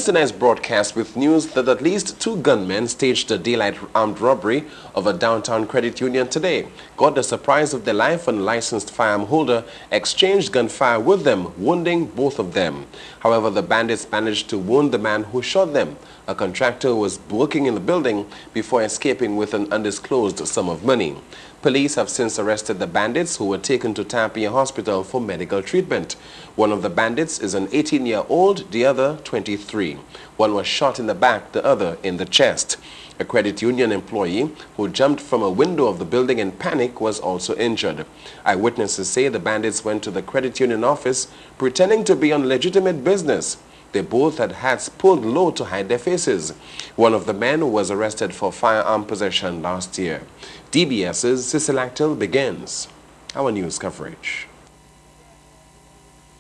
begins tonight's broadcast with news that at least 2 gunmen staged a daylight armed robbery of a downtown credit union today. Got the surprise of their life when a licensed firearm holder exchanged gunfire with them, wounding both of them. However, the bandits managed to wound the man who shot them. A contractor was working in the building before escaping with an undisclosed sum of money. Police have since arrested the bandits, who were taken to Tapia Hospital for medical treatment. One of the bandits is an 18-year-old, the other 23. One was shot in the back, the other in the chest. A credit union employee who jumped from a window of the building in panic was also injured. Eyewitnesses say the bandits went to the credit union office pretending to be on legitimate business. They both had hats pulled low to hide their faces. One of the men was arrested for firearm possession last year. DBS's Cecil Actel begins our news coverage.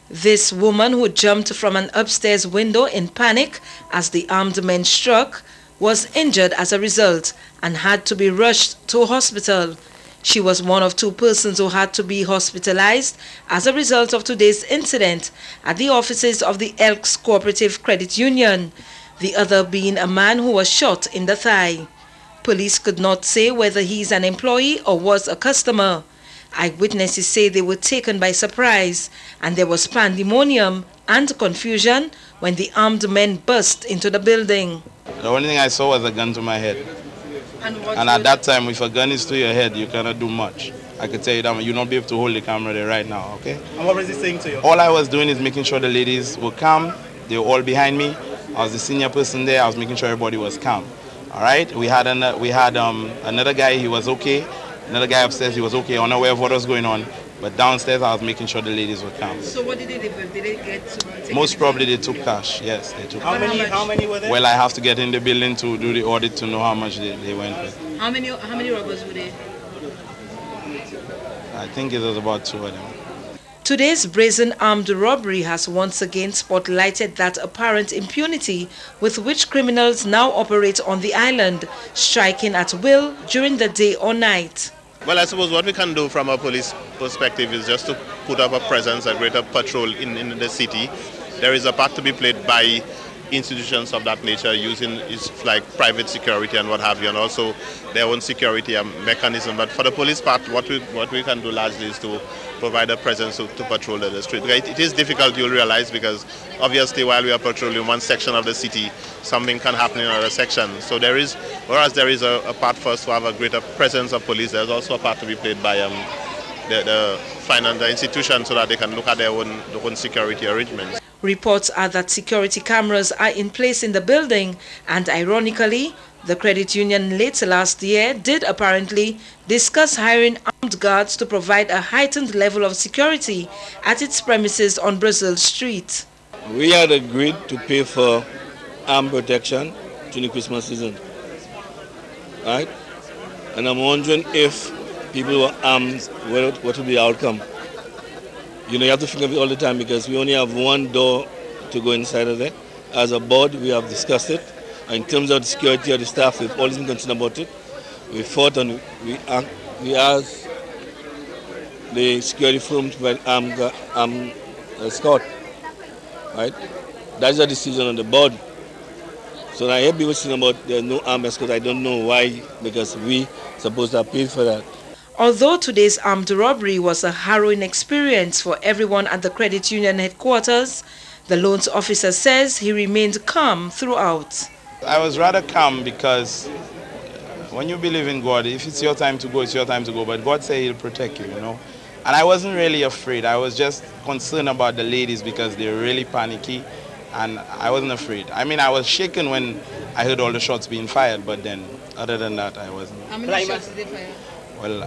This woman, who jumped from an upstairs window in panic as the armed men struck, was injured as a result and had to be rushed to hospital. She was one of 2 persons who had to be hospitalized as a result of today's incident at the offices of the Elks Cooperative Credit Union, the other being a man who was shot in the thigh. Police could not say whether he is an employee or was a customer. Eyewitnesses say they were taken by surprise and there was pandemonium and confusion when the armed men burst into the building. The only thing I saw was a gun to my head. And at that time, if a gun is to your head, you cannot do much. I could tell you that you'll not be able to hold the camera there right now, okay? And what was he saying to you? All I was doing is making sure the ladies were calm. They were all behind me. I was the senior person there. I was making sure everybody was calm. All right? We had another guy, he was okay. Another guy upstairs, he was okay, unaware of what was going on. But downstairs, I was making sure the ladies were calm. So what did they do? Did they get to... Most probably they took cash. Yes, they took cash. How many were there? Well, I have to get in the building to do the audit to know how much they went with. How many robbers were there? I think it was about 2 of them. Today's brazen armed robbery has once again spotlighted that apparent impunity with which criminals now operate on the island, striking at will during the day or night. Well, I suppose what we can do from a police perspective is just to put up a presence, a greater patrol in the city. There is a part to be played by institutions of that nature using like private security and what have you, and also their own security mechanism. But for the police part, what we can do largely is to provide a presence to patrol the street. It is difficult, you'll realize, because obviously while we are patrolling one section of the city, something can happen in another section. So whereas there is a part for us to have a greater presence of police, there's also a part to be played by the institution so that they can look at their own security arrangements. Reports are that security cameras are in place in the building, and ironically, the credit union late last year did apparently discuss hiring armed guards to provide a heightened level of security at its premises on Brazil Street. We had agreed to pay for armed protection during the Christmas season, right? And I'm wondering if people were armed, what would be the outcome? You know, you have to think of it all the time because we only have one door to go inside of there. As a board, we have discussed it. In terms of the security of the staff, we've always been concerned about it. We fought and we asked the security firm to provide armed escort, right? That's a decision on the board. So I hear people saying about there's no armed escort. I don't know why, because we supposed to have paid for that. Although today's armed robbery was a harrowing experience for everyone at the credit union headquarters, the loans officer says he remained calm throughout. I was rather calm because when you believe in God, if it's your time to go, it's your time to go. But God said He'll protect you, you know. And I wasn't really afraid. I was just concerned about the ladies because they're really panicky. And I wasn't afraid. I mean, I was shaken when I heard all the shots being fired. But then, other than that, I wasn't. How many shots did they fire? Well,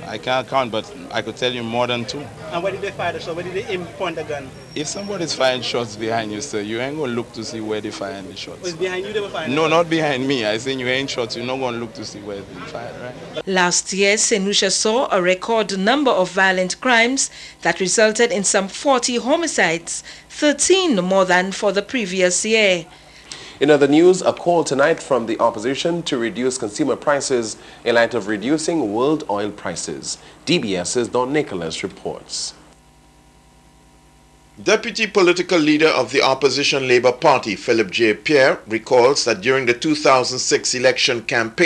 I can't count, but I could tell you more than 2. And where did they fire the shot? Where did they point the gun? If somebody's firing shots behind you, sir, you ain't going to look to see where they're firing the shots. Was behind you they were firing? No, not behind me. I think you ain't shots. You're not going to look to see where they're fired, right? Last year, St. Lucia saw a record number of violent crimes that resulted in some 40 homicides, 13 more than for the previous year. In other news, a call tonight from the opposition to reduce consumer prices in light of reducing world oil prices. DBS's Don Nicholas reports. Deputy political leader of the opposition Labour Party, Philip J. Pierre, recalls that during the 2006 election campaign,